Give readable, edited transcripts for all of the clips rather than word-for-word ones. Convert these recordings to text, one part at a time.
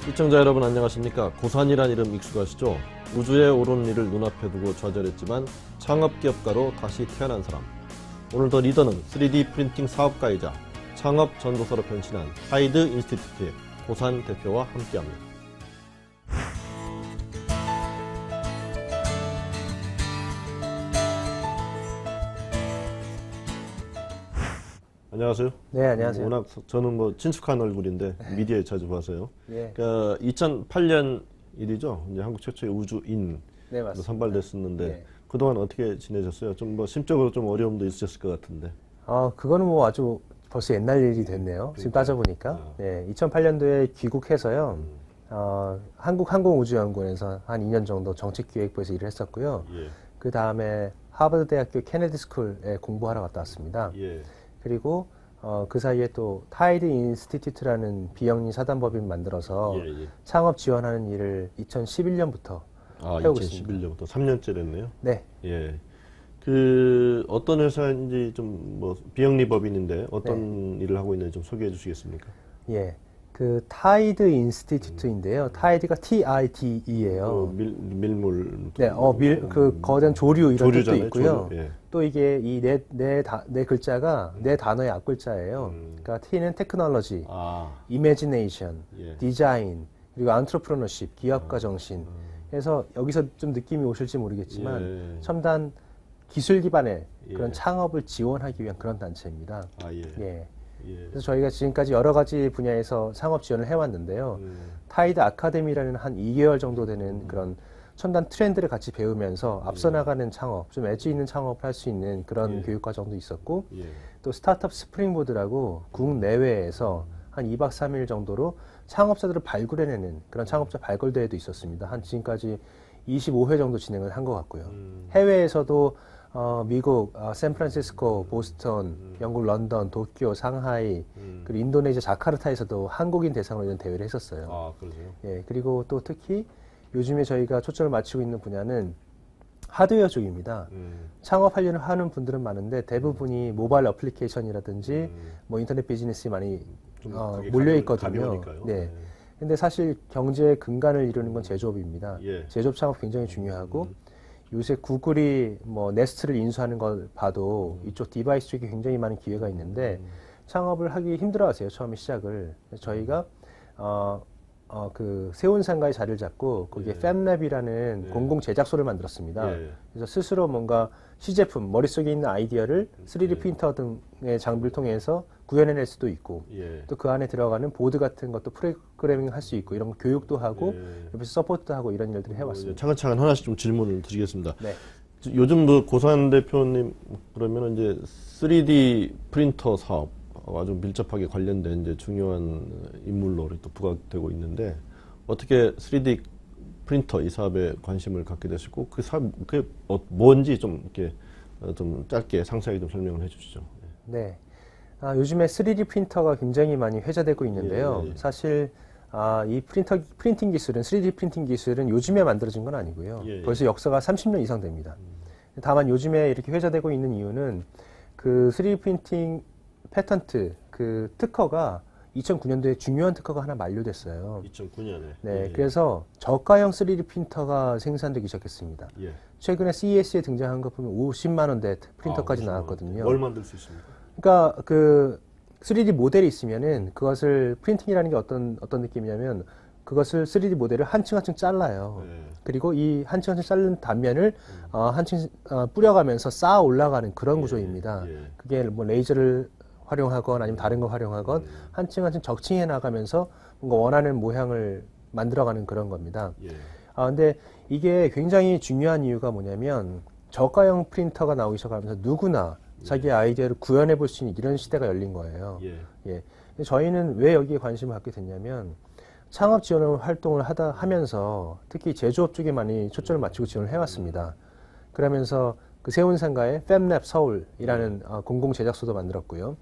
시청자 여러분 안녕하십니까. 고산이란 이름 익숙하시죠? 우주에 오른 일을 눈앞에 두고 좌절했지만 창업기업가로 다시 태어난 사람. 오늘도 리더는 3D 프린팅 사업가이자 창업 전도사로 변신한 하이드 인스티튜트의 고산 대표와 함께합니다. 안녕하세요. 네, 안녕하세요. 워낙 저는 뭐 친숙한 얼굴인데 미디어에 자주 봐서요. 예. 그러니까 2008년 일이죠. 이제 한국 최초의 우주인 네, 맞습니다. 선발됐었는데 예. 그동안 어떻게 지내셨어요? 좀 뭐 심적으로 좀 어려움도 있으셨을 것 같은데. 그거는 뭐 아주 벌써 옛날 일이 됐네요. 지금 따져보니까. 네, 2008년도에 귀국해서요. 한국항공우주연구원에서 한 2년 정도 정책기획부에서 일을 했었고요. 예. 그 다음에 하버드대학교 케네디 스쿨에 공부하러 갔다 왔습니다. 예. 그리고 그 사이에 또 타이드 인스티튜트라는 비영리 사단법인 만들어서 예. 창업 지원하는 일을 2011년부터 해오고 있습니다. 2011년부터 3년째 됐네요. 네. 예. 그 어떤 회사인지 좀 뭐 비영리 법인인데 어떤 일을 하고 있는지 좀 소개해 주시겠습니까? 예. 그 타이드 인스티튜트인데요. 타이드가 TIDE예요. 밀물. 네, 그 거대한 조류 이런 뜻도 있고요. 조류. 예. 또 이게 이 네 글자가 네 단어의 앞글자예요. 그러니까 T는 테크놀로지, 이매지네이션, 예. 디자인, 그리고 안트로프러너십, 기업가 정신. 그래서 여기서 좀 느낌이 오실지 모르겠지만 예. 첨단 기술 기반의 그런 예. 창업을 지원하기 위한 그런 단체입니다. 예. 예. 예. 그래서 저희가 지금까지 여러 가지 분야에서 창업 지원을 해왔는데요. 타이드 아카데미라는 한 2개월 정도 되는 그런 첨단 트렌드를 같이 배우면서 앞서 나가는 창업, 좀 엣지 있는 창업을 할 수 있는 그런 예. 교육 과정도 있었고, 예. 또 스타트업 스프링보드라고 국내외에서 한 2박 3일 정도로 창업자들을 발굴해내는 그런 창업자 발굴 대회도 있었습니다. 한 지금까지 25회 정도 진행을 한 것 같고요. 해외에서도 미국, 샌프란시스코, 보스턴, 영국 런던, 도쿄, 상하이, 그리고 인도네시아 자카르타에서도 한국인 대상으로 이런 대회를 했었어요. 아, 그러세요? 예, 그리고 또 특히 요즘에 저희가 초점을 맞추고 있는 분야는 하드웨어 쪽입니다. 창업하려는 하는 분들은 많은데 대부분이 모바일 어플리케이션이라든지 뭐 인터넷 비즈니스에 많이 몰려 있거든요. 네. 근데 사실 경제의 근간을 이루는 건 제조업입니다. 예. 제조업 창업 굉장히 중요하고 요새 구글이 뭐 네스트를 인수하는 걸 봐도 이쪽 디바이스 쪽에 굉장히 많은 기회가 있는데 창업을 하기 힘들어하세요. 처음에 시작을. 그래서 저희가 그 세운상가에 자리를 잡고 거기에 팹랩이라는 공공 제작소를 만들었습니다. 그래서 스스로 뭔가 시제품, 머릿속에 있는 아이디어를 3D 프린터 등의 장비를 통해서 구현해낼 수도 있고 또 그 안에 들어가는 보드 같은 것도 프로그래밍 할 수 있고 이런 교육도 하고 옆에서 서포트도 하고 이런 일들을 해왔습니다. 차근차근 하나씩 좀 질문을 드리겠습니다. 네. 요즘 그 고산 대표님 그러면 이제 3D 프린터 사업 아주 밀접하게 관련된 이제 중요한 인물로 또 부각되고 있는데 어떻게 3D 프린터 이 사업에 관심을 갖게 되시고 그 사업 그게 뭔지 좀 이렇게 좀 짧게 상세하게 좀 설명을 해주시죠. 네. 요즘에 3D 프린터가 굉장히 많이 회자되고 있는데요. 예. 사실 이 프린팅 기술은 3D 프린팅 기술은 요즘에 만들어진 건 아니고요. 예. 벌써 역사가 30년 이상 됩니다. 다만 요즘에 이렇게 회자되고 있는 이유는 그 3D 프린팅 패턴트 그 특허가 2009년도에 중요한 특허가 하나 만료됐어요. 2009년에. 네, 그래서 저가형 3D 프린터가 생산되기 시작했습니다. 예. 최근에 CES에 등장한 거 보면 50만 원대 프린터까지 50만 나왔거든요. 뭘 만들 수 있습니까? 그러니까 그 3D 모델이 있으면은 그것을 프린팅이라는 게 어떤 느낌이냐면 그것을 3D 모델을 한 층 한 층 잘라요. 그리고 이 한 층 한 층 자른 단면을 한 층 뿌려가면서 쌓아 올라가는 그런 구조입니다. 그게 뭐 레이저를 활용하건 아니면 다른 거 활용하건 한 층 한 층 적층해 나가면서 뭔가 원하는 모양을 만들어가는 그런 겁니다. 근데 이게 굉장히 중요한 이유가 뭐냐면 저가형 프린터가 나오기 시작하면서 누구나 자기 아이디어를 구현해 볼 수 있는 이런 시대가 열린 거예요. 예. 저희는 왜 여기에 관심을 갖게 됐냐면 창업 지원 활동을 하면서 특히 제조업 쪽에 많이 초점을 맞추고 지원을 해왔습니다. 그러면서 그 세운상가에 팹랩 서울이라는 공공 제작소도 만들었고요.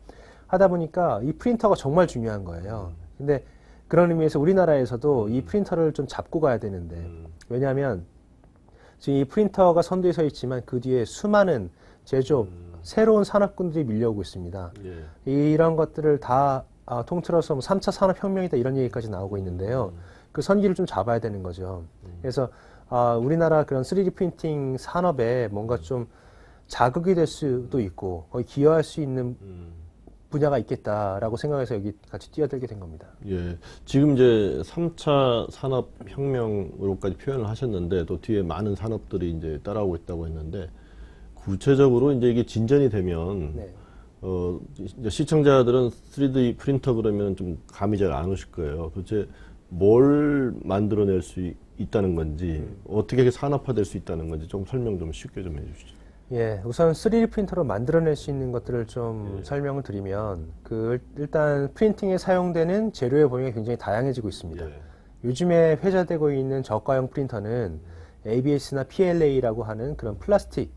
하다 보니까 이 프린터가 정말 중요한 거예요. 근데 그런 의미에서 우리나라에서도 이 프린터를 좀 잡고 가야 되는데 왜냐하면 지금 이 프린터가 선두에 서 있지만 그 뒤에 수많은 제조업 새로운 산업군들이 밀려오고 있습니다. 이런 것들을 다 통틀어서 뭐 3차 산업혁명이다 이런 얘기까지 나오고 있는데요. 그 선기를 좀 잡아야 되는 거죠. 그래서 우리나라 그런 3D 프린팅 산업에 뭔가 좀 자극이 될 수도 있고 거의 기여할 수 있는 분야가 있겠다라고 생각해서 여기 같이 뛰어들게 된 겁니다. 예. 지금 이제 3차 산업혁명으로까지 표현을 하셨는데 또 뒤에 많은 산업들이 이제 따라오고 있다고 했는데 구체적으로 이제 이게 진전이 되면 네. 이제 시청자들은 3D 프린터 그러면 좀 감이 잘 안 오실 거예요. 도대체 뭘 만들어낼 수 있다는 건지 어떻게 산업화될 수 있다는 건지 좀 설명 좀 쉽게 좀 해주시죠. 예, 우선 3D 프린터로 만들어낼 수 있는 것들을 좀 설명을 드리면 일단 프린팅에 사용되는 재료의 범위가 굉장히 다양해지고 있습니다. 예. 요즘에 회자되고 있는 저가형 프린터는 ABS나 PLA라고 하는 그런 플라스틱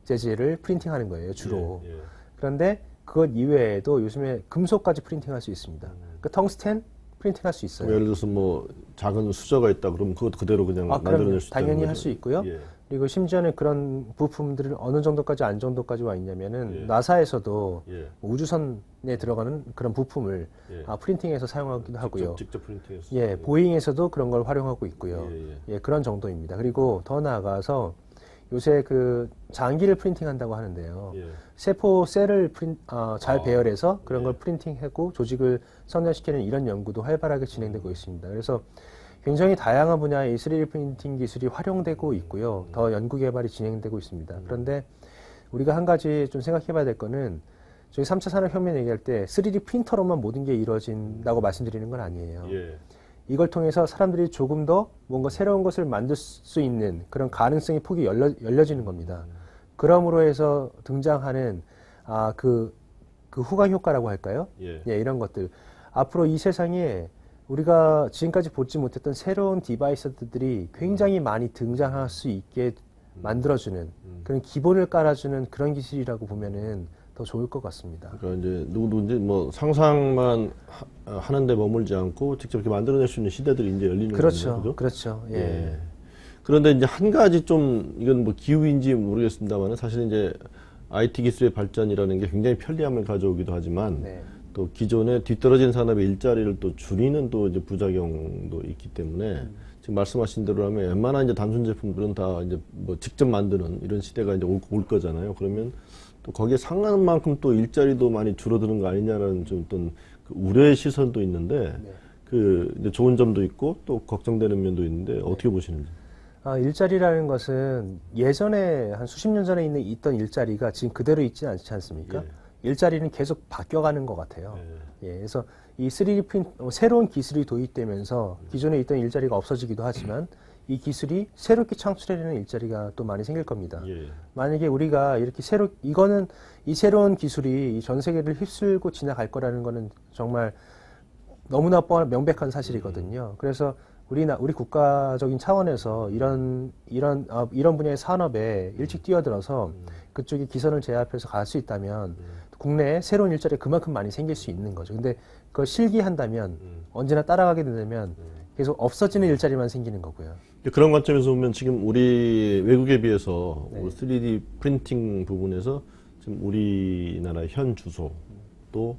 재질을 프린팅하는 거예요, 주로. 예. 그런데 그것 이외에도 요즘에 금속까지 프린팅할 수 있습니다. 그러니까 텅스텐 프린팅할 수 있어요. 예를 들어서 뭐 작은 수저가 있다 그러면 그것 그대로 그냥 만들어낼 수 있다는 당연히 거죠? 할 수 있고요. 예. 그리고 심지어는 그런 부품들은 어느 정도까지 안정도까지 와 있냐면은 예. 나사에서도 예. 우주선에 들어가는 그런 부품을 예. 프린팅해서 사용하기도 하고요. 직접 프린팅해서. 예, 보잉에서도 그런 걸 활용하고 있고요. 예. 예, 그런 정도입니다. 그리고 더 나아가서 요새 그 장기를 프린팅한다고 하는데요. 예. 세포 셀을 잘 배열해서 그런 예. 걸 프린팅하고 조직을 성장시키는 이런 연구도 활발하게 진행되고 있습니다. 그래서 굉장히 다양한 분야의 3D 프린팅 기술이 활용되고 있고요. 더 연구 개발이 진행되고 있습니다. 그런데 우리가 한 가지 좀 생각해 봐야 될 거는 저희 3차 산업혁명 얘기할 때 3D 프린터로만 모든 게 이루어진다고 말씀드리는 건 아니에요. 예. 이걸 통해서 사람들이 조금 더 뭔가 새로운 것을 만들 수 있는 그런 가능성의 폭이 열려지는 겁니다. 그럼으로 해서 등장하는 그 후광 효과라고 할까요? 예. 예, 이런 것들. 앞으로 이 세상에 우리가 지금까지 보지 못했던 새로운 디바이스들이 굉장히 많이 등장할 수 있게 만들어주는 그런 기본을 깔아주는 그런 기술이라고 보면은 더 좋을 것 같습니다. 그러니까 이제 누구든지 뭐 상상만 하는데 머물지 않고 직접 이렇게 만들어낼 수 있는 시대들이 이제 열리는 그렇죠, 거죠. 그렇죠. 예. 예. 그런데 이제 한 가지 좀 이건 뭐 기후인지 모르겠습니다만 사실 이제 IT 기술의 발전이라는 게 굉장히 편리함을 가져오기도 하지만 네. 또 기존에 뒤떨어진 산업의 일자리를 또 줄이는 또 이제 부작용도 있기 때문에 지금 말씀하신 대로라면 웬만한 이제 단순 제품들은 다 이제 뭐 직접 만드는 이런 시대가 이제 올 거잖아요. 그러면 또 거기에 상하는 만큼 또 일자리도 많이 줄어드는 거 아니냐라는 좀 어떤 그 우려의 시선도 있는데 네. 그 이제 좋은 점도 있고 또 걱정되는 면도 있는데 어떻게 보시는지? 일자리라는 것은 예전에 한 수십 년 전에 있던 일자리가 지금 그대로 있지 않지 않습니까? 일자리는 계속 바뀌어가는 것 같아요. 예, 그래서 이 3D 새로운 기술이 도입되면서 기존에 있던 일자리가 없어지기도 하지만 이 기술이 새롭게 창출해내는 일자리가 또 많이 생길 겁니다. 만약에 우리가 이렇게 이 새로운 기술이 이 전 세계를 휩쓸고 지나갈 거라는 거는 정말 너무나 명백한 사실이거든요. 그래서 우리 국가적인 차원에서 이런 분야의 산업에 일찍 뛰어들어서 그쪽이 기선을 제압해서 갈 수 있다면 국내에 새로운 일자리가 그만큼 많이 생길 수 있는 거죠. 근데 그걸 실기한다면 언제나 따라가게 되면 계속 없어지는 일자리만 생기는 거고요. 그런 관점에서 보면 지금 우리 외국에 비해서 네. 3D 프린팅 부분에서 지금 우리나라 현 주소 또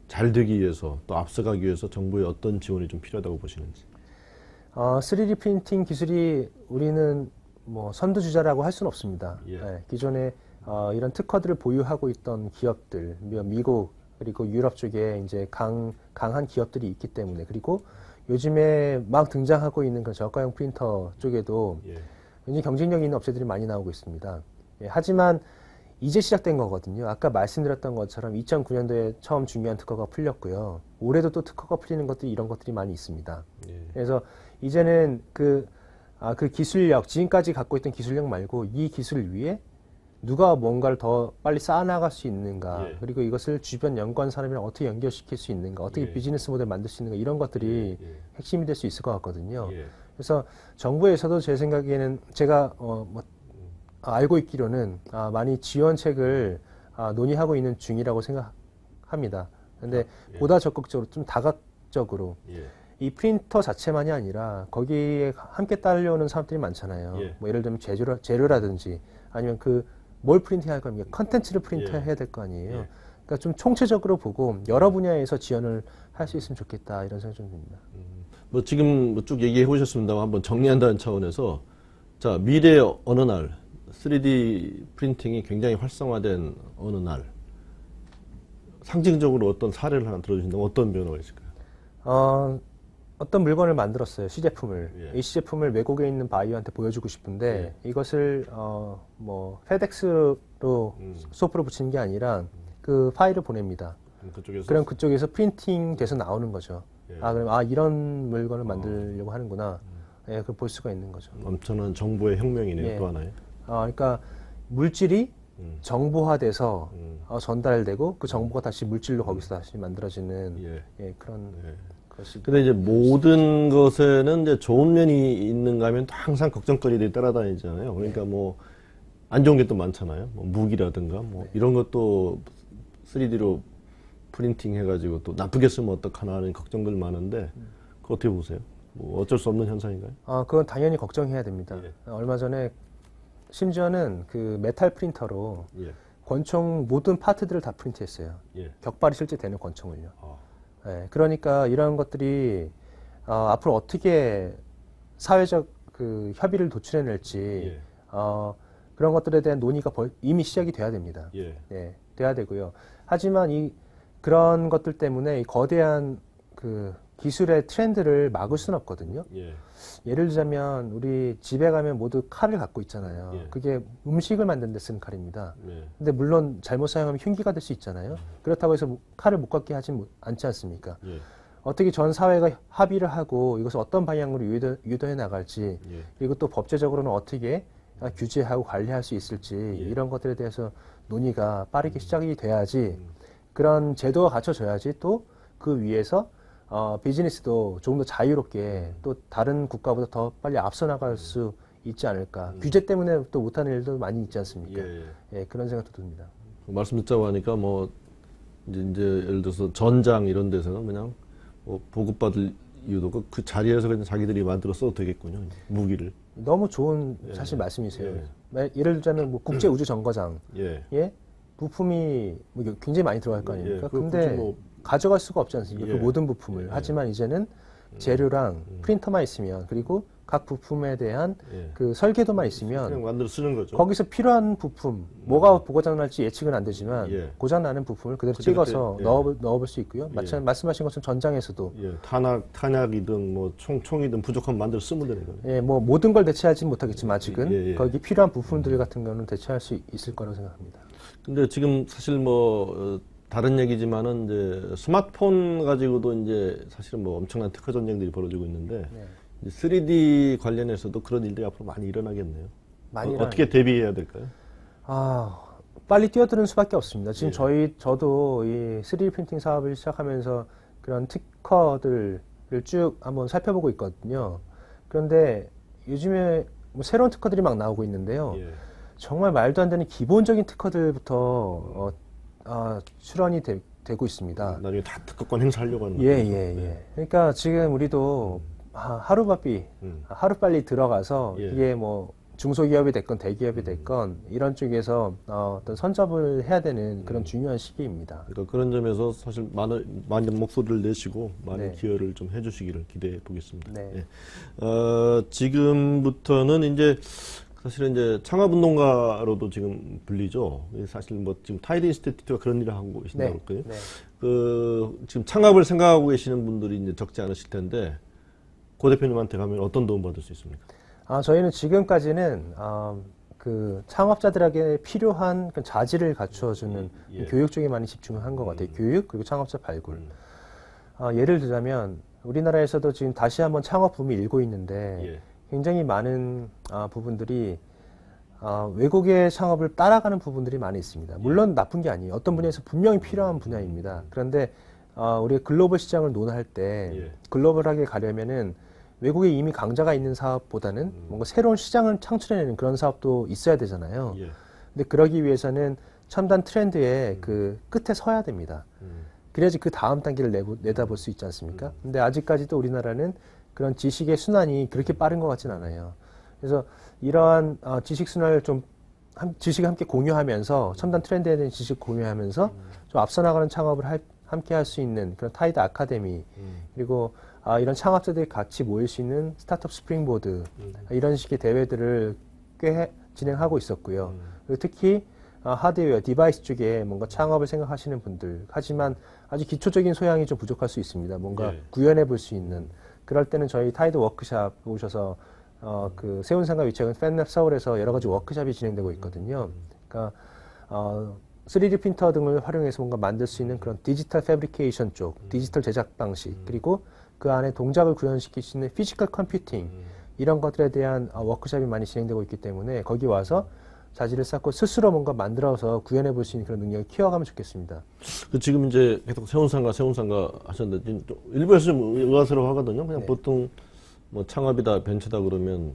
잘 되기 위해서 또 앞서가기 위해서 정부의 어떤 지원이 좀 필요하다고 보시는지? 3D 프린팅 기술이 우리는 뭐 선두주자라고 할 수는 없습니다. 네, 기존에 이런 특허들을 보유하고 있던 기업들, 미국 그리고 유럽 쪽에 이제 강한 기업들이 있기 때문에 그리고 요즘에 막 등장하고 있는 그 저가형 프린터 쪽에도 굉장히 경쟁력 있는 업체들이 많이 나오고 있습니다. 하지만 이제 시작된 거거든요. 아까 말씀드렸던 것처럼 2009년도에 처음 중요한 특허가 풀렸고요. 올해도 또 특허가 풀리는 것들이 이런 것들이 많이 있습니다. 그래서 이제는 그 기술력, 지금까지 갖고 있던 기술력 말고 이 기술을 위해 누가 뭔가를 더 빨리 쌓아나갈 수 있는가, 그리고 이것을 주변 연관 산업이랑 어떻게 연결시킬 수 있는가, 어떻게 비즈니스 모델 만들 수 있는가, 이런 것들이 핵심이 될 수 있을 것 같거든요. 그래서 정부에서도 제 생각에는 제가 알고 있기로는 많이 지원책을 논의하고 있는 중이라고 생각합니다. 근데 보다 적극적으로, 좀 다각적으로 이 프린터 자체만이 아니라 거기에 함께 딸려오는 사람들이 많잖아요. 뭐 예를 들면 재료라든지 아니면 뭘 프린팅할 겁니까? 컨텐츠를 프린팅해야 될 거 아니에요. 그러니까 좀 총체적으로 보고 여러 분야에서 지원을 할 수 있으면 좋겠다 이런 생각이 좀 듭니다. 뭐 지금 쭉 얘기해 보셨습니다만 한번 정리한다는 차원에서 자 미래 어느 날 3D 프린팅이 굉장히 활성화된 어느 날 상징적으로 어떤 사례를 하나 들어주신다면 어떤 변화가 있을까요? 어떤 물건을 만들었어요. 시제품을. 예. 이 시제품을 외국에 있는 바이어한테 보여주고 싶은데 이것을 뭐 페덱스로 소프로 붙이는 게 아니라 그 파일을 보냅니다. 그럼 그쪽에서 프린팅 돼서 나오는 거죠. 예. 그럼 이런 물건을 만들려고 하는구나. 예, 그걸 볼 수가 있는 거죠. 엄청난 정보의 혁명이네요. 예. 또 하나의. 그러니까 물질이 정보화돼서 전달되고 그 정보가 다시 물질로 거기서 다시 만들어지는 그런 것이. 근데 이제 모든 것에는 이제 좋은 면이 있는가 하면 또 항상 걱정거리들이 따라다니잖아요. 그러니까 뭐 안 좋은 게 또 많잖아요. 뭐 무기라든가 뭐 이런 것도 3D로 프린팅 해가지고 또 나쁘게 쓰면 어떡하나 하는 걱정들 많은데 그거 어떻게 보세요? 뭐 어쩔 수 없는 현상인가요? 그건 당연히 걱정해야 됩니다. 예. 얼마 전에 심지어는 그 메탈 프린터로 예. 권총 모든 파트들을 다 프린트했어요. 예. 격발이 실제 되는 권총을요. 예, 그러니까 이런 것들이 앞으로 어떻게 사회적 그 협의를 도출해낼지 그런 것들에 대한 논의가 이미 시작이 돼야 됩니다. 예. 예, 돼야 되고요. 하지만 그런 것들 때문에 이 거대한 그 기술의 트렌드를 막을 수는 없거든요. 예. 예를 들자면 우리 집에 가면 모두 칼을 갖고 있잖아요. 예. 그게 음식을 만드는 데 쓰는 칼입니다. 예. 근데 물론 잘못 사용하면 흉기가 될 수 있잖아요. 그렇다고 해서 칼을 못 갖게 하진 않지 않습니까? 예. 어떻게 전 사회가 합의를 하고 이것을 어떤 방향으로 유도해 나갈지 예. 그리고 또 법제적으로는 어떻게 규제하고 관리할 수 있을지 이런 것들에 대해서 논의가 빠르게 시작이 돼야지 그런 제도가 갖춰져야지 또 그 위에서 비즈니스도 조금 더 자유롭게 또 다른 국가보다 더 빨리 앞서 나갈 수 있지 않을까. 규제 때문에 또 못하는 일도 많이 있지 않습니까? 예, 그런 생각도 듭니다. 말씀 듣자고 하니까 뭐 이제 예를 들어서 전장 이런 데서는 그냥 뭐 보급받을 이유도 없고 그 자리에서 그냥 자기들이 만들어 써도 되겠군요. 무기를. 너무 좋은 사실 말씀이세요. 예를 들자면 뭐 국제 우주 정거장 예 부품이 뭐 굉장히 많이 들어갈 거 아닙니까? 근데 뭐 가져갈 수가 없지 않습니까? 그 모든 부품을. 하지만 이제는 재료랑 프린터만 있으면 그리고 각 부품에 대한 그 설계도만 있으면 그냥 만들어 쓰는 거죠. 거기서 필요한 부품 뭐가 고장 날지 예측은 안 되지만 고장 나는 부품을 그대로 찍어서 넣어볼 수 있고요. 말씀하신 것처럼 전장에서도 탄약이든 뭐 총이든 부족하면 만들어 쓰면 되는 거예요. 예, 뭐 모든 걸 대체하지는 못하겠지만 아직은 거기 필요한 부품들 같은 경우는 대체할 수 있을 거라고 생각합니다. 근데 지금 사실 뭐 다른 얘기지만은 이제 스마트폰 가지고도 이제 사실은 뭐 엄청난 특허 전쟁들이 벌어지고 있는데 3D 관련해서도 그런 일들이 앞으로 많이 일어나겠네요. 어떻게 대비해야 될까요? 빨리 뛰어드는 수밖에 없습니다. 지금 저도 이 3D 프린팅 사업을 시작하면서 그런 특허들을 쭉 한번 살펴보고 있거든요. 그런데 요즘에 뭐 새로운 특허들이 막 나오고 있는데요. 정말 말도 안 되는 기본적인 특허들부터 출원이 되고 있습니다. 나중에 다 특허권 행사하려고 하는 거예요. 그러니까 지금 우리도 하루빨리 들어가서 이게 뭐 중소기업이 됐건 대기업이 됐건 이런 쪽에서 어떤 선점을 해야 되는 그런 중요한 시기입니다. 그러니까 그런 점에서 사실 많은 목소리를 내시고 많은 기여를 좀 해주시기를 기대해 보겠습니다. 지금부터는 이제 사실은 이제 창업운동가로도 지금 불리죠. 사실 뭐 지금 타이드 인스티튜트가 그런 일을 하고 계신다고 그랬거든요. 지금 창업을 생각하고 계시는 분들이 이제 적지 않으실 텐데, 고 대표님한테 가면 어떤 도움 받을 수 있습니까? 저희는 지금까지는 그 창업자들에게 필요한 그 자질을 갖추어주는 교육 쪽에 많이 집중을 한 것 같아요. 교육 그리고 창업자 발굴. 예를 들자면 우리나라에서도 지금 다시 한번 창업 붐이 일고 있는데 굉장히 많은 부분들이 외국의 창업을 따라가는 부분들이 많이 있습니다. 물론 나쁜 게 아니에요. 어떤 분야에서 분명히 필요한 분야입니다. 그런데 우리가 글로벌 시장을 논할 때 글로벌하게 가려면은 외국에 이미 강자가 있는 사업보다는 뭔가 새로운 시장을 창출해내는 그런 사업도 있어야 되잖아요. 근데 그러기 위해서는 첨단 트렌드의 그 끝에 서야 됩니다. 그래야지 그 다음 단계를 내다볼 수 있지 않습니까? 근데 아직까지도 우리나라는 그런 지식의 순환이 그렇게 빠른 것 같진 않아요. 그래서 이러한 지식 순환을 좀 지식을 함께 공유하면서 첨단 트렌드에 대한 지식 공유하면서 좀 앞서 나가는 창업을 함께 할 수 있는 그런 타이드 아카데미 그리고 이런 창업자들이 같이 모일 수 있는 스타트업 스프링보드 이런 식의 대회들을 꽤 진행하고 있었고요. 그리고 특히 하드웨어, 디바이스 쪽에 뭔가 창업을 생각하시는 분들 하지만 아주 기초적인 소양이 좀 부족할 수 있습니다. 뭔가 구현해 볼 수 있는 그럴 때는 저희 타이드 워크샵 오셔서 그 세운상가 위치한 팬랩 서울에서 여러 가지 워크샵이 진행되고 있거든요. 그러니까 3D 프린터 등을 활용해서 뭔가 만들 수 있는 그런 디지털 패브리케이션 쪽, 디지털 제작 방식, 그리고 그 안에 동작을 구현시킬 수 있는 피지컬 컴퓨팅 이런 것들에 대한 워크샵이 많이 진행되고 있기 때문에 거기 와서 자질을 쌓고 스스로 뭔가 만들어서 구현해 볼 수 있는 그런 능력을 키워가면 좋겠습니다. 지금 이제 계속 세운상가 하셨는데 일부에서 좀 의아스러워하거든요. 그냥 네. 보통 뭐 창업이다 벤처다 그러면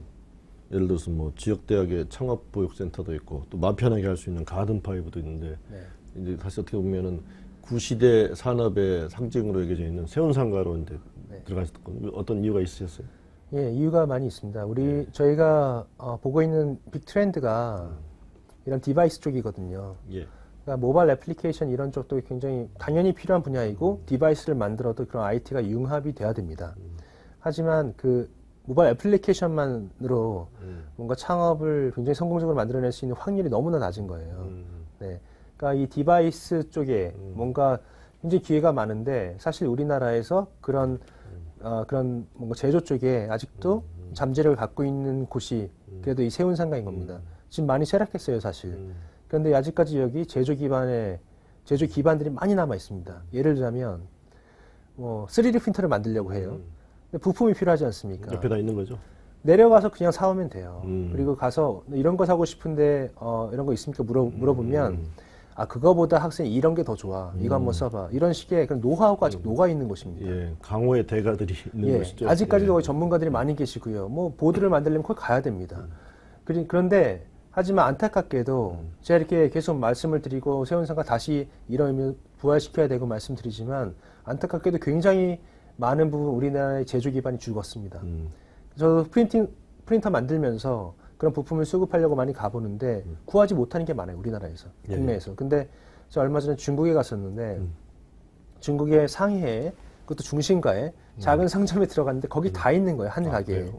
예를 들어서 뭐 지역 대학에 창업 보육센터도 있고 또 마음 편하게 할 수 있는 가든 파이브도 있는데 네. 이제 다시 어떻게 보면은 구시대 산업의 상징으로 여겨져 있는 세운상가로 이제 들어가셨던 어떤 이유가 있으셨어요? 예, 이유가 많이 있습니다. 저희가 보고 있는 빅 트렌드가 이런 디바이스 쪽이거든요. 예. 그러니까 모바일 애플리케이션 이런 쪽도 굉장히 당연히 필요한 분야이고 디바이스를 만들어도 그런 IT가 융합이 돼야 됩니다. 하지만 그 모바일 애플리케이션만으로 뭔가 창업을 굉장히 성공적으로 만들어낼 수 있는 확률이 너무나 낮은 거예요. 네. 그러니까 이 디바이스 쪽에 뭔가 굉장히 기회가 많은데 사실 우리나라에서 그런 뭔가 제조 쪽에 아직도 잠재력을 갖고 있는 곳이 그래도 이 세운상가인 겁니다. 지금 많이 쇠락했어요, 사실. 그런데 아직까지 여기 제조 기반들이 많이 남아 있습니다. 예를 들자면 뭐 3D 프린터를 만들려고 해요. 근데 부품이 필요하지 않습니까? 옆에 다 있는 거죠? 내려가서 그냥 사오면 돼요. 그리고 가서 이런 거 사고 싶은데 이런 거 있습니까? 물어보면 그거보다 학생이 이런 게 더 좋아. 이거 한번 써봐. 이런 식의 그런 노하우가 아직 녹아 있는 곳입니다. 예, 강호의 대가들이 있는 곳이죠. 아직까지도 거기 전문가들이 많이 계시고요. 뭐 보드를 만들려면 거기 가야 됩니다. 그런데 하지만 안타깝게도 제가 이렇게 계속 말씀을 드리고 세운상가 다시 이러면 부활시켜야 되고 말씀드리지만 안타깝게도 굉장히 많은 부분 우리나라의 제조 기반이 죽었습니다. 저도 프린터 만들면서 그런 부품을 수급하려고 많이 가보는데 구하지 못하는 게 많아요. 우리나라에서, 국내에서. 근데 제가 얼마 전에 중국에 갔었는데 중국의 상해에 그것도 중심가에 작은 상점에 들어갔는데 거기 다 있는 거예요. 한 가게에.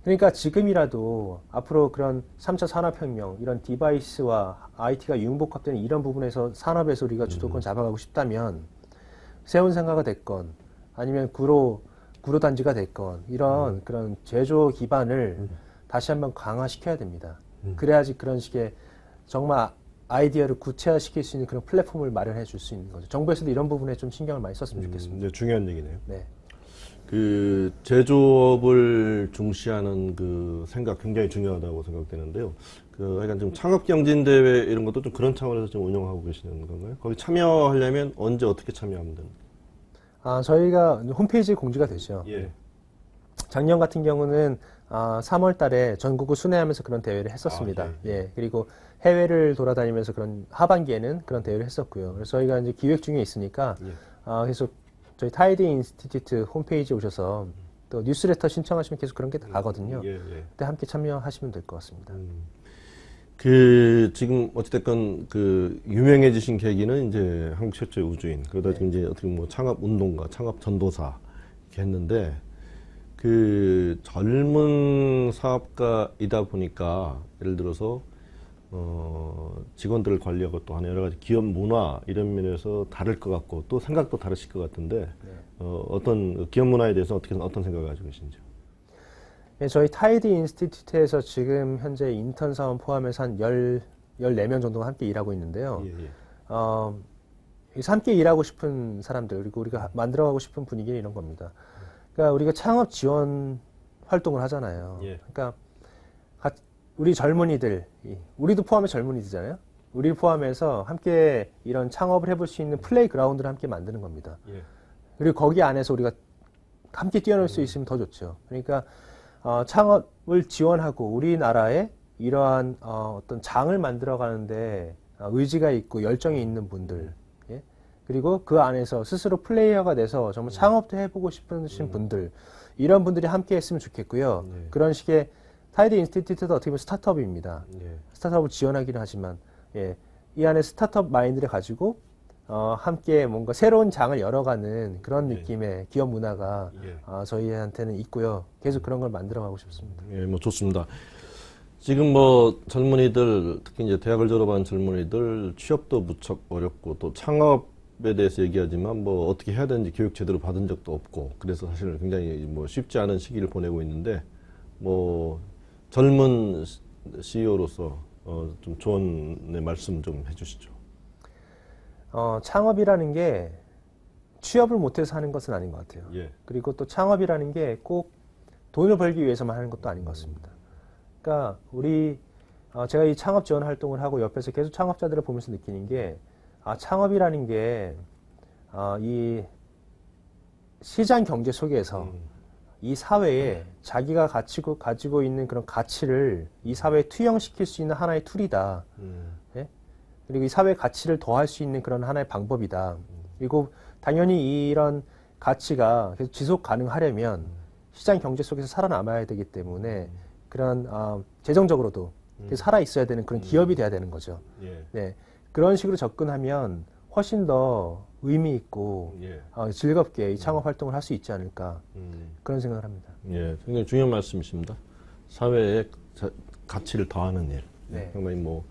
그러니까 지금이라도 앞으로 그런 3차 산업혁명, 이런 디바이스와 IT가 융복합되는 이런 부분에서 산업에서 우리가 주도권 잡아가고 싶다면 세운상가가 됐건 아니면 구로단지가 됐건 이런 그런 제조 기반을 다시 한번 강화시켜야 됩니다. 그래야지 그런 식의 정말 아이디어를 구체화시킬 수 있는 그런 플랫폼을 마련해 줄 수 있는 거죠. 정부에서도 이런 부분에 좀 신경을 많이 썼으면 좋겠습니다. 네, 중요한 얘기네요. 네. 그 제조업을 중시하는 그 생각 굉장히 중요하다고 생각되는데요. 그 하여간 지금 창업경진대회 이런 것도 좀 그런 차원에서 좀 운영하고 계시는 건가요? 거기 참여하려면 언제 어떻게 참여하면 됩니까? 저희가 홈페이지에 공지가 되죠. 예. 작년 같은 경우는 3월 달에 전국을 순회하면서 그런 대회를 했었습니다. 예. 그리고 해외를 돌아다니면서 그런 하반기에는 그런 대회를 했었고요. 그래서 저희가 이제 기획 중에 있으니까 계속 저희 타이드 인스티튜트 홈페이지에 오셔서 또 뉴스레터 신청하시면 계속 그런 게 다 가거든요. 그때 함께 참여하시면 될 것 같습니다. 그 지금 어찌됐건 그 유명해지신 계기는 이제 한국 최초의 우주인 그러다 지금 이제 어떻게 뭐 창업 운동가, 창업 전도사 이렇게 했는데 그 젊은 사업가이다 보니까 예를 들어서 직원들을 관리하고 또 하는 여러 가지 기업 문화 이런 면에서 다를 것 같고 또 생각도 다르실 것 같은데 어떤 기업 문화에 대해서 어떤 생각을 가지고 계신지요? 네, 저희 타이드 인스티튜트에서 지금 현재 인턴 사원 포함해서 한 14명 정도가 함께 일하고 있는데요. 여기서 함께 일하고 싶은 사람들 그리고 우리가 만들어가고 싶은 분위기는 이런 겁니다. 그러니까 우리가 창업 지원 활동을 하잖아요. 그러니까 우리 젊은이들, 우리도 포함해서 젊은이들잖아요. 우리 포함해서 함께 이런 창업을 해볼 수 있는 플레이그라운드를 함께 만드는 겁니다. 그리고 거기 안에서 우리가 함께 뛰어놀 수 있으면 더 좋죠. 그러니까 창업을 지원하고 우리나라에 이러한 어떤 장을 만들어가는데 의지가 있고 열정이 있는 분들, 그리고 그 안에서 스스로 플레이어가 돼서 정말 창업도 해보고 싶으신 분들, 이런 분들이 함께 했으면 좋겠고요. 그런 식의 타이드 인스티튜트도 어떻게 보면 스타트업입니다. 예. 스타트업을 지원하기는 하지만 예, 이 안에 스타트업 마인드를 가지고 함께 뭔가 새로운 장을 열어가는 그런 예. 느낌의 기업 문화가 예. 저희한테는 있고요. 계속 그런 걸 만들어가고 싶습니다. 예, 뭐 좋습니다. 지금 뭐 젊은이들, 특히 이제 대학을 졸업한 젊은이들 취업도 무척 어렵고 또 창업에 대해서 얘기하지만 뭐 어떻게 해야 되는지 교육 제대로 받은 적도 없고 그래서 사실 굉장히 뭐 쉽지 않은 시기를 보내고 있는데 뭐 젊은 CEO로서 좀 조언의 말씀 좀 해주시죠. 창업이라는 게 취업을 못해서 하는 것은 아닌 것 같아요. 예. 그리고 또 창업이라는 게 꼭 돈을 벌기 위해서만 하는 것도 아닌 것 같습니다. 그러니까 제가 이 창업 지원 활동을 하고 옆에서 계속 창업자들을 보면서 느끼는 게 창업이라는 게 이 시장 경제 속에서 이 사회에 자기가 가지고 있는 그런 가치를 이 사회에 투영시킬 수 있는 하나의 툴이다. 예? 그리고 이 사회 가치를 더할 수 있는 그런 하나의 방법이다. 그리고 당연히 이런 가치가 계속 지속 가능하려면 시장 경제 속에서 살아남아야 되기 때문에 그런 재정적으로도 살아 있어야 되는 그런 기업이 돼야 되는 거죠. 예. 네, 그런 식으로 접근하면 훨씬 더 의미 있고 예. 즐겁게 이 창업 활동을 할 수 있지 않을까 그런 생각을 합니다. 예, 굉장히 중요한 말씀이십니다. 사회에 가치를 더하는 일. 네. 정말 뭐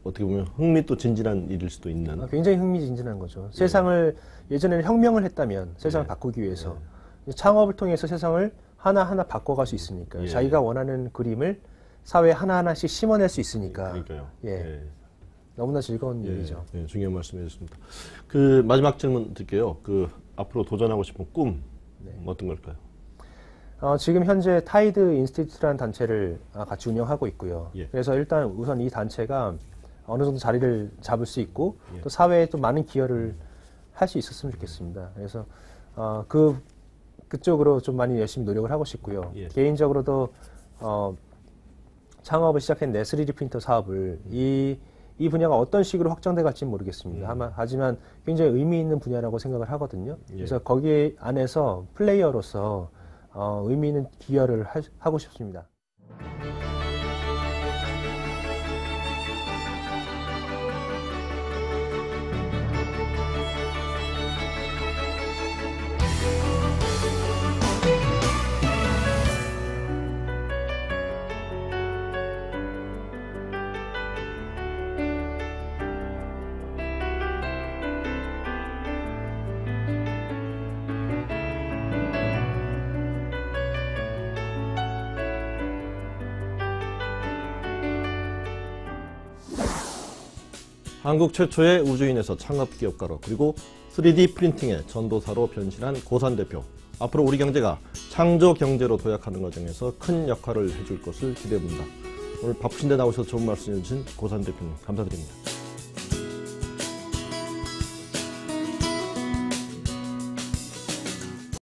어떻게 보면 흥미도 진진한 일일 수도 있는. 굉장히 흥미진진한 거죠. 세상을 예전에는 혁명을 했다면 세상을 예. 바꾸기 위해서 창업을 통해서 세상을 하나하나 바꿔갈 수 있으니까 예. 자기가 원하는 그림을 사회에 하나하나씩 심어낼 수 있으니까 그러니까요. 예. 너무나 즐거운 예. 일이죠. 예, 중요한 말씀 해주셨습니다. 그 마지막 질문 드릴게요. 그 앞으로 도전하고 싶은 꿈 어떤 걸까요? 지금 현재 타이드 인스티튜트라는 단체를 같이 운영하고 있고요. 예. 그래서 일단 우선 이 단체가 어느 정도 자리를 잡을 수 있고 예. 또 사회에 또 많은 기여를 할 수 있었으면 좋겠습니다. 그래서 그쪽으로 좀 많이 열심히 노력을 하고 싶고요. 예. 개인적으로도 창업을 시작한 3D 프린터 사업을 이 분야가 어떤 식으로 확장돼 갈지는 모르겠습니다. 하지만 굉장히 의미 있는 분야라고 생각을 하거든요. 예. 그래서 거기 안에서 플레이어로서 의미 있는 기여를 하고 싶습니다. 한국 최초의 우주인에서 창업기업가로 그리고 3D 프린팅의 전도사로 변신한 고산 대표. 앞으로 우리 경제가 창조 경제로 도약하는 과정에서 큰 역할을 해줄 것을 기대해봅니다. 오늘 바쁘신데 나오셔서 좋은 말씀 해주신 고산 대표님 감사드립니다.